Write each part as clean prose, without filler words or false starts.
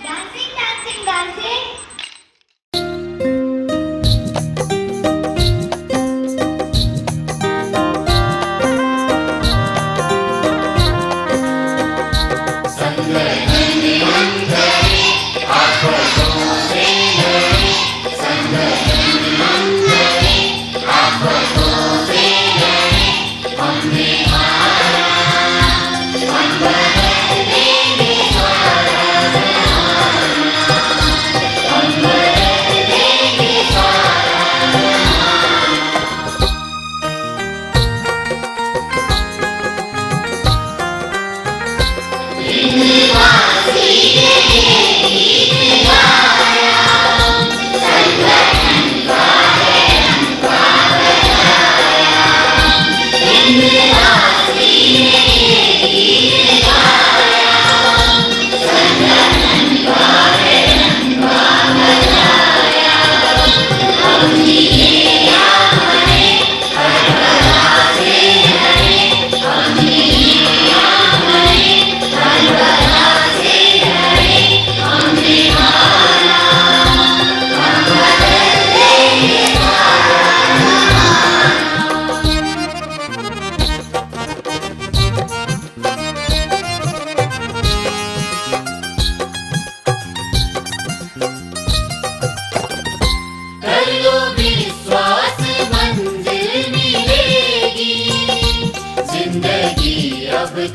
Dancing, dancing, dancing.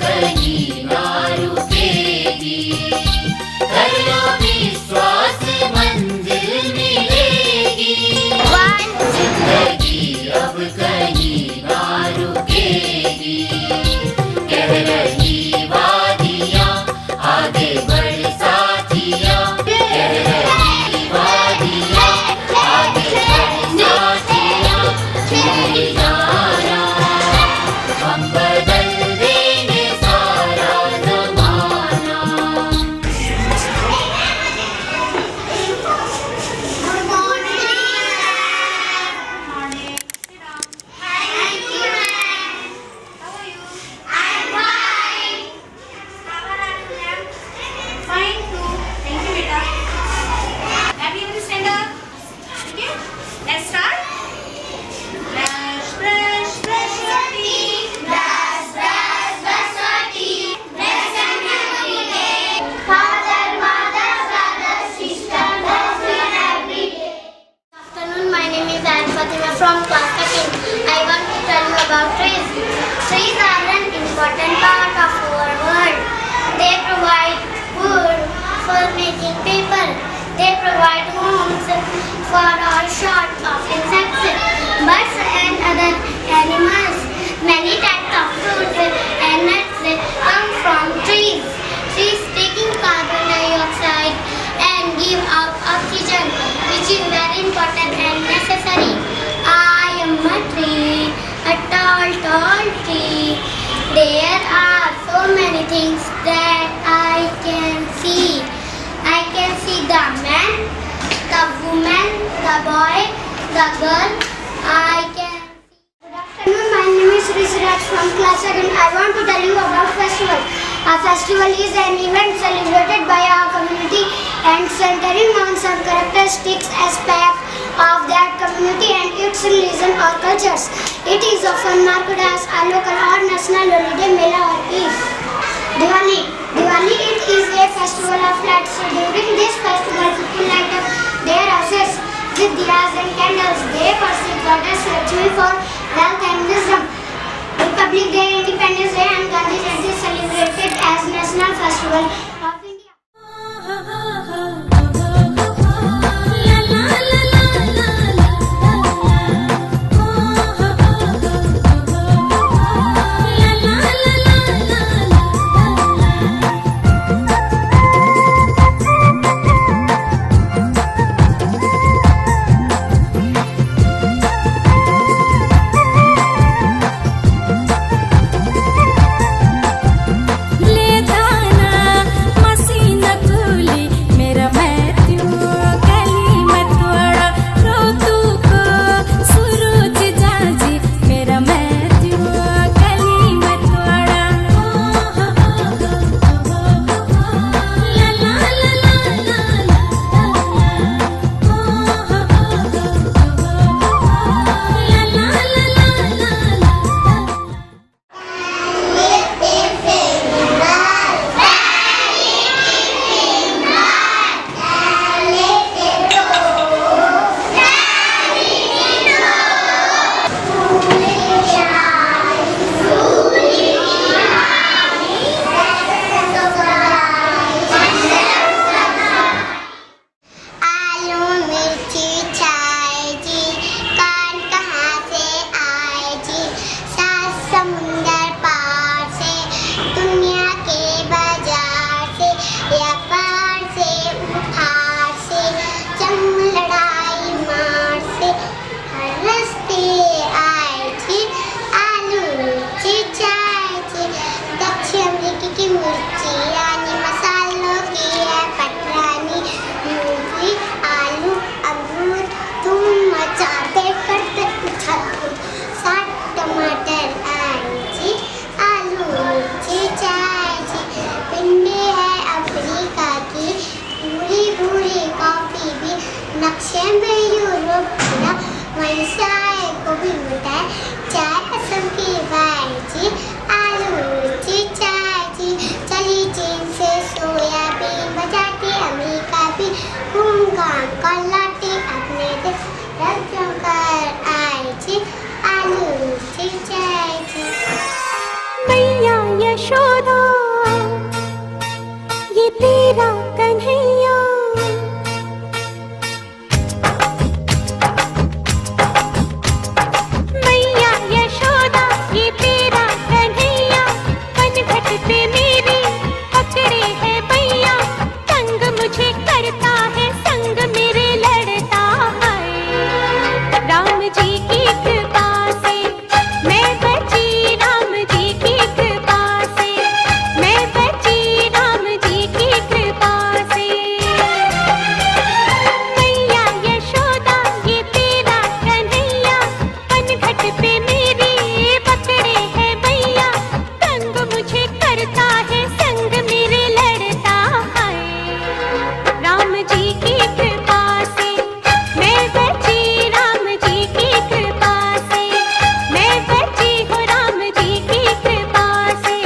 कहीं ना रुकेगी, कर लो विश्वास मंजिल मिलेगी। जिंदगी अब कहीं ना रुकेगी, कह रही वादियाँ आगे बढ़ साथियाँ, कह रही वादियाँ आगे बढ़ साथियाँ, चली जाना हम बदल देंगे सारा ज़माना। Good morning. Thank you, ma'am. How are you? I'm fine. How are you, ma'am? Fine too. Thank you, beta. Everyone stand up. Okay? Let's start. Brush, brush, brush your teeth. Brush, brush, brush your teeth. Brush and every day. Father, mother, brother, sister, husband, every day. Good afternoon, my name is Anne Fatima from class 2nd. I want to tell you about trees. Trees are an important part of our world. They provide wood for making paper. They provide homes for all sorts of insects, birds and other animals. Many types of fruits and nuts come from trees. Trees taking carbon dioxide and give out oxygen, which is very important and necessary. I am a tree, a tall, tall tree. There are so many things that I can see. I can see the man, the woman, the boy, the girl. I can see. Good afternoon, my name is Rishraj from class 2nd. I want to tell you about festival. A festival is an event celebrated by our community and centering on some characteristics aspects of that community and its religion or cultures. It is often marked as a local or national holiday, mela or Eid. Diwali it is a festival of lights. During this festival, people light up their houses with diyas and candles. They worship goddess Lakshmi for wealth and wisdom. Republic Day, Independence Day and Gandhi Jayanti is celebrated as national festival of India. जायची दक्षिण अमेरिकी मिरची आणि मसालों की है पटरानी मूली आलू अमरूद तुम मचाते करते उछलते 7 टमाटर आयची आलू मिर्ची जायची भिंडी है अफ्रीका की पूरी पूरी कॉफी भी नक्शे में यूरोप का मनसाए को भी मिठाई चाय असम की भाजी आलू मिर्ची चायची चली चीन से सोयाबीन बजाती अमेरिका भी घूम घाम कर लौटी अपने देश राज्यों कर आयची आलू मिर्ची चायची मैया यशोदा ये तेरा कन्हैया मैया यशोदा ये तेरा कन्हैया कनघट पे मेरी पकड़े है भैया संग मुझे करता है संग मेरे लड़ता है राम जी की कृपा से मैं बची राम जी की कृपा से मैं बची राम जी की कृपा से मैया यशोदा ये तेरा कन्हैया कनघट पे मेरी पकड़े है भैया संग मुझे करता है संग मेरे लड़ता है राम जी की कृपा से मैं बची राम जी की कृपा से मैं बची हूँ राम जी की कृपा से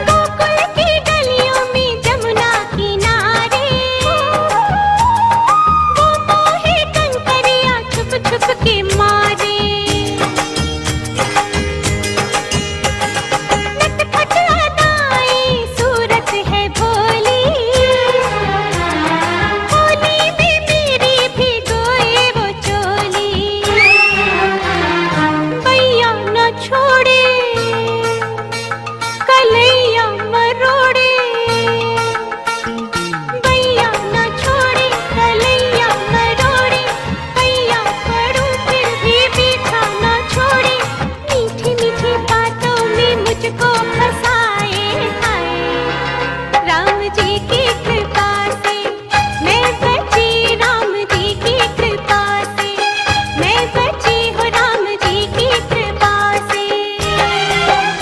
गोकुल की गलियों में जमुना किनारे वो मोहे कंकरिया छुप छुप के मारे नटखट अदाएं सूरत है भोली होली में मेरी भी गोए वो चोली भैया न छोड़े कलैया मरोड़े भैया न छोड़े कलैया मरोड़े भैया पढ़ूं फिर भी पीछा न छोड़े मीठी मीठी बातों में मुझको फंसाए हाय राम जी की कृपा से मैं बची राम जी की कृपा से मैं बची हूँ राम जी की कृपा से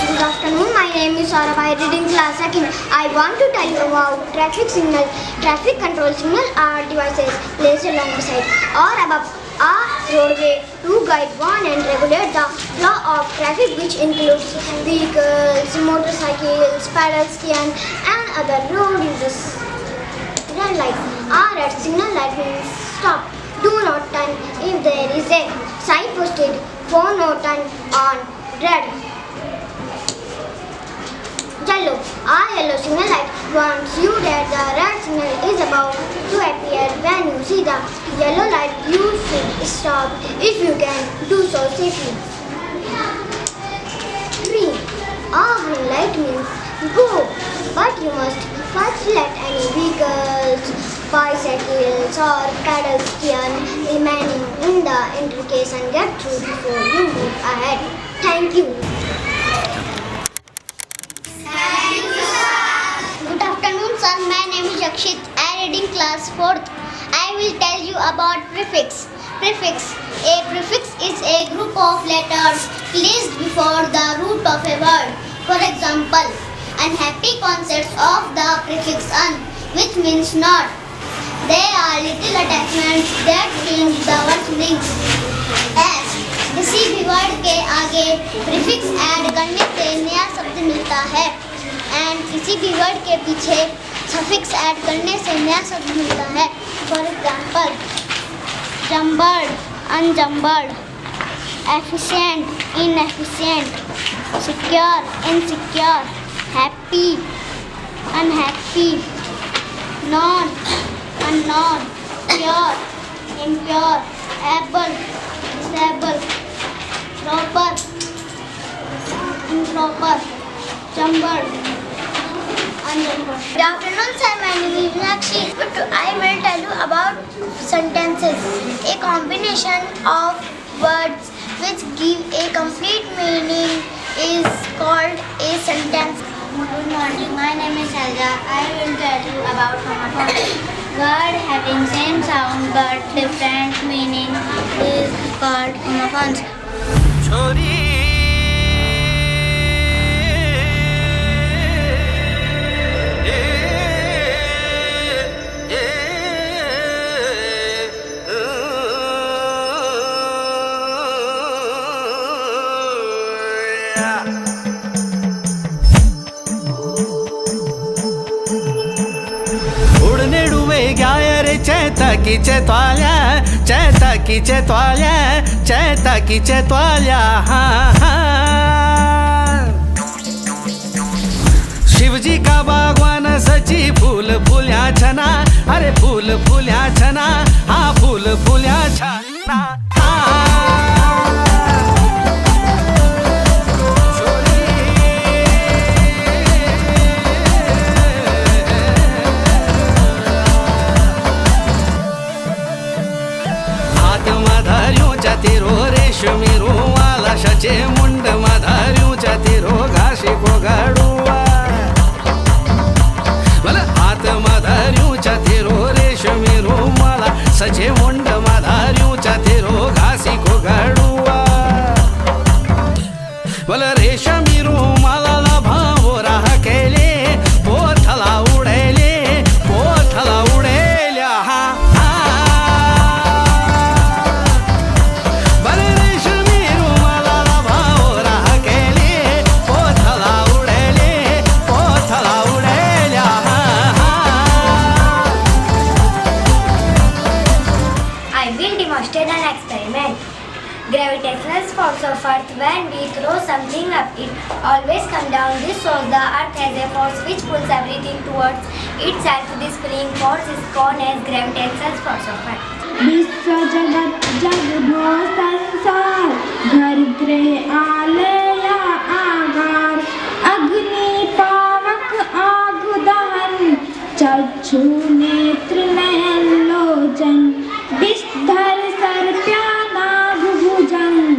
Good afternoon, my name is Saurabh, reading class second. I want to tell you about traffic signal. Traffic control signal are devices placed along the side or above a roadway to guide, warn and regulate the flow of traffic, which includes vehicles, motorcycles, pedestrians and other road users. Red light or red signal light means stop. Do not turn if there is a sign posted for no turn on red. Yellow or yellow signal light warns you that the red signal is about to appear. When you see the yellow light, you should stop if you can do so safely. Green or green light means go, but you must first let any vehicles, bicycles or pedestrians remaining in the intersection get through before you move ahead. Thank you. Good afternoon, sir. My name is Yakshit. I am reading class 4th. I will tell you about prefix. Prefix. A prefix is a group of letters placed before the root of a word. For example, unhappy concepts of the prefix un, which means not. They are little attachments that change the word's meaning. As किसी भी word के आगे prefix add करने से नया शब्द मिलता है एंड किसी भी वर्ड के पीछे सफिक्स ऐड करने से नया शब्द मिलता है. For example jumbled, unjumbled. efficient, inefficient, secure, insecure, happy, unhappy, known, unknown, pure, impure, able, disable, proper, improper, jumbled, unjumbled. Good afternoon, sir. My name is Meenakshi. I will tell you about sentences. A combination of words which give a complete meaning is called a sentence. Good morning. My name is Helga. I will tell you about homophones. Word having same sound but different meaning is called homophones. छोरी उडनेडुवे गाय रे चैताकीचे त्वाल्या चैताकीचे त्वाल्या चैताकीचे त्वाल्या शिवजी का बागवान सची फूल फुल्या छना अरे फूल फुल्या छना हा फूल फुल्या छना तिरो रेशमी रुवाला शचे मुंड मधाऱ्यूच्या तिरो घाशी कोगाडुवा मला हात मधाऱ्यूच्या तिरो रेशमी रुवाला सचे मुंड मधाऱ्यूच्या तिरो घासी कोगाडुवा मला रेशमी रुमाला भावो राह केले पोथला उडेल्या हा An experiment. Gravitational force of Earth, when we throw something up, it always comes down. This shows the Earth has a force which pulls everything towards itself. This pulling force is called as gravitational force of Earth. विश्व जगत जगभो संसार घर गृह आलया आगार अग्नि पावक आग दहन चक्षु नेत्र नयन लोचन विषधर सर्प्यानाग भुजंग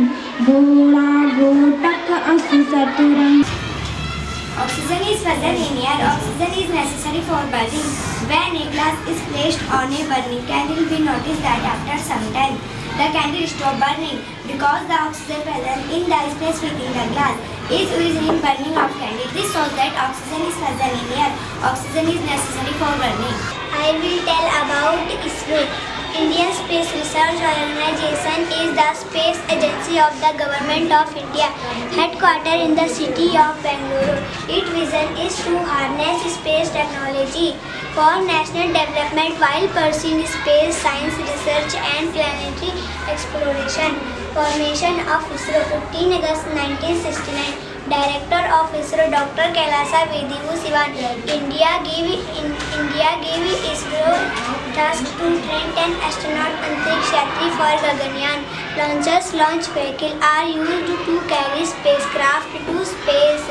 घोड़ा घोटक असु चतुरंग. Oxygen is present in air. Oxygen is necessary for burning. When a glass is placed on a burning candle, we notice that after some time the candle stops burning because the oxygen present in the space within the glass is used in burning of candle. This shows that oxygen is present in air. Oxygen is necessary for burning. I will tell about ISRO. Indian Space Research Organization is the space agency of the Government of India, headquartered in the city of Bangalore. Its vision is to harness space technology for national development while pursuing space science research and planetary exploration. Formation of ISRO 15 August 1969. Director of ISRO Dr. Kailasa Vedivusivan. India gave ISRO task to train 10 astronauts Antriksh Yatri for Gaganyaan. Launchers launch vehicle are used to carry spacecraft to space.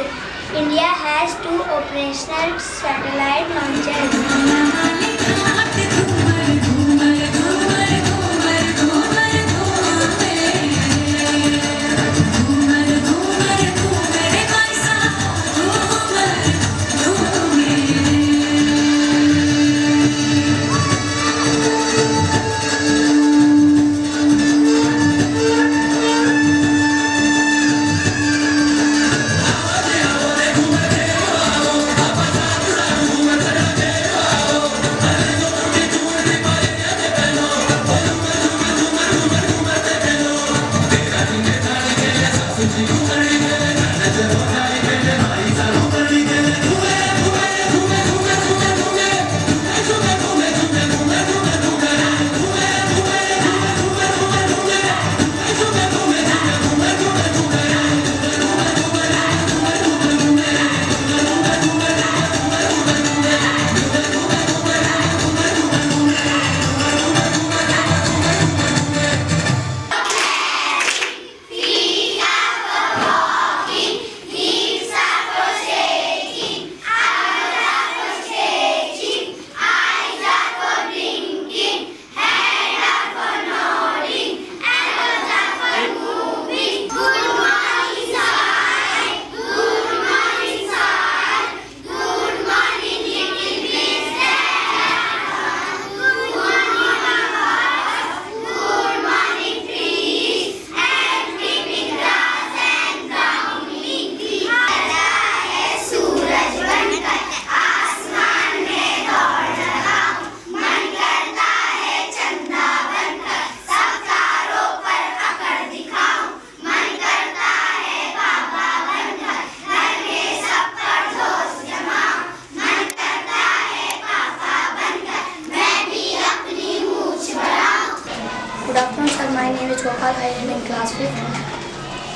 India has 2 operational satellite launchers.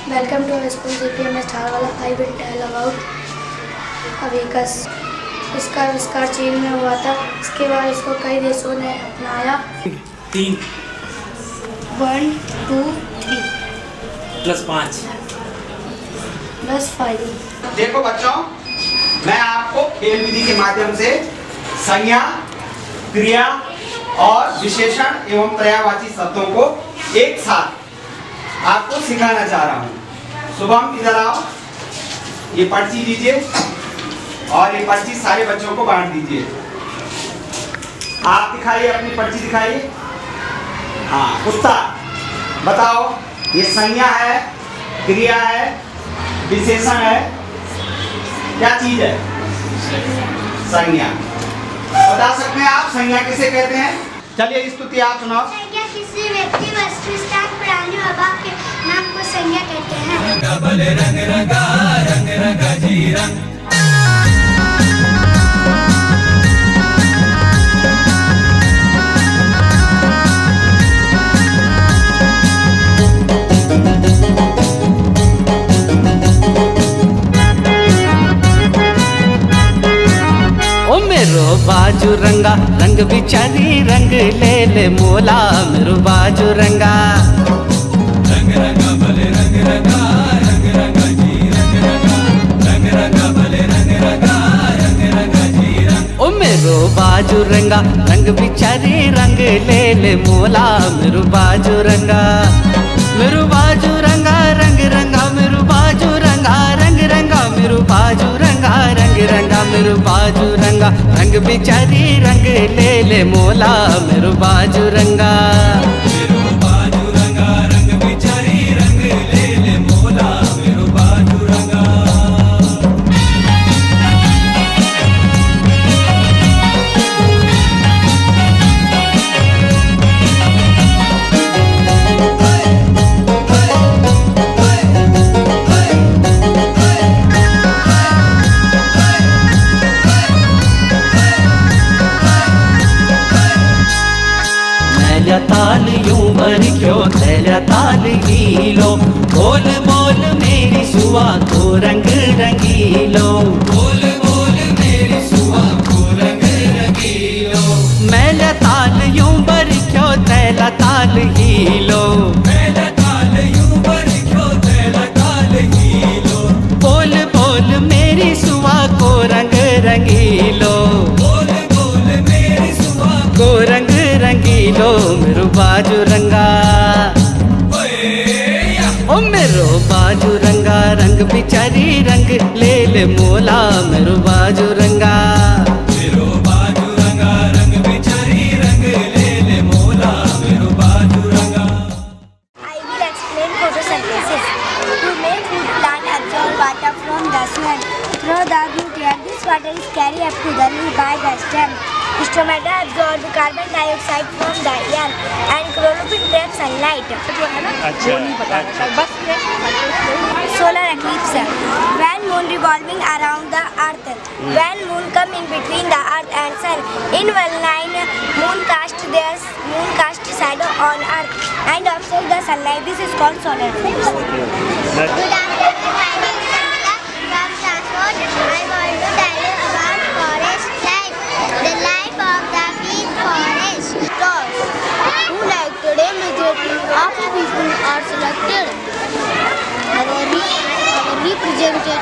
Welcome to our school GPMS Tharwala. I will tell about अविकस। इसका आविष्कार चीन में हुआ था। इसके बाद इसको कई देशों ने अपनाया। 3 1 2 3 + 5 + 5। देखो बच्चों, मैं आपको खेल विधि के माध्यम से संज्ञा, क्रिया और विशेषण एवं पर्यायवाची शब्दों को एक साथ आपको सिखाना चाह रहा हूँ। शुभम इधर आओ, ये पर्ची लीजिए और ये पर्ची सारे बच्चों को बांट दीजिए। आप दिखाइए, अपनी पर्ची दिखाइए। हाँ, कुत्ता बताओ, ये संज्ञा है, क्रिया है, विशेषण है, क्या चीज है? संज्ञा। बता सकते हैं आप संज्ञा किसे कहते हैं? चलिए स्तुति आप सुनाओ। संज्ञा किसी व्यक्ति, वस्तु, स्थान, प्राणी और भाव के नाम को संज्ञा कहते हैं। ओ मेरो बाजू रंगा रंग बिचारी रंग ले ले मोला मेरो बाजू रंगा। रंग रंगा भले रंग रंगा रंग रंगा जी रंग रंगा रंग रंगा भले रंग रंगा रंग रंगा जी रंग। ओ मेरो बाजू रंगा रंग बिचारी रंग ले ले मोला मेरो बाजू रंगा। मेरो बाजू रंगा रंग रंगा मेरो बाजू रंगा रंग रंगा मेरो बाजू रंगा रंग रंगा मेरो बाजू रंगा रंग बिचारी रंग ले ले मोला मेरो बाजू रंगा। मेरो बाजू रंगा रंग बिचारी रंग ले ले मोला मेरो बाजू रंगा। ताल यूं भर क्यों थैला ताल हीलो बोल बोल मेरी सुआ को रंग रंगीलो। बोल बोल मेरी सुआ को रंग रंगीलो। मैला ताल यूं भर क्यों थैला ताल हीलो। मैला ताल यूं भर क्यों थैला ताल हीलो। बोल बोल मेरी सुआ को रंग रंगीलो। बोल बोल मेरी सुआ को रंग रंगीलो मेरो बाजू रंगा। ओ मेरो बाजू रंगा रंग बिचारी रंग ले ले मोला मेरो बाजू रंगा। मेरो बाजू रंगा रंग बिचारी रंग ले ले मोला मेरो बाजू रंगा। I will explain photosynthesis. To make food, plant absorb water from the soil through the nutrient. This water is carried up to the leaf by the stem. Stomata absorb carbon dioxide from the air and chlorophyll traps sunlight. Solar eclipse. When moon revolving around the earth. When moon come in between the earth and sun. In one line, moon cast shadow on earth and obscure the sunlight. This is called solar eclipse. Good afternoon, my name is Samita from Transport. I want to tell you about forest life. The life of the big forest. Stars. Who like today majority of people are selected. Our representative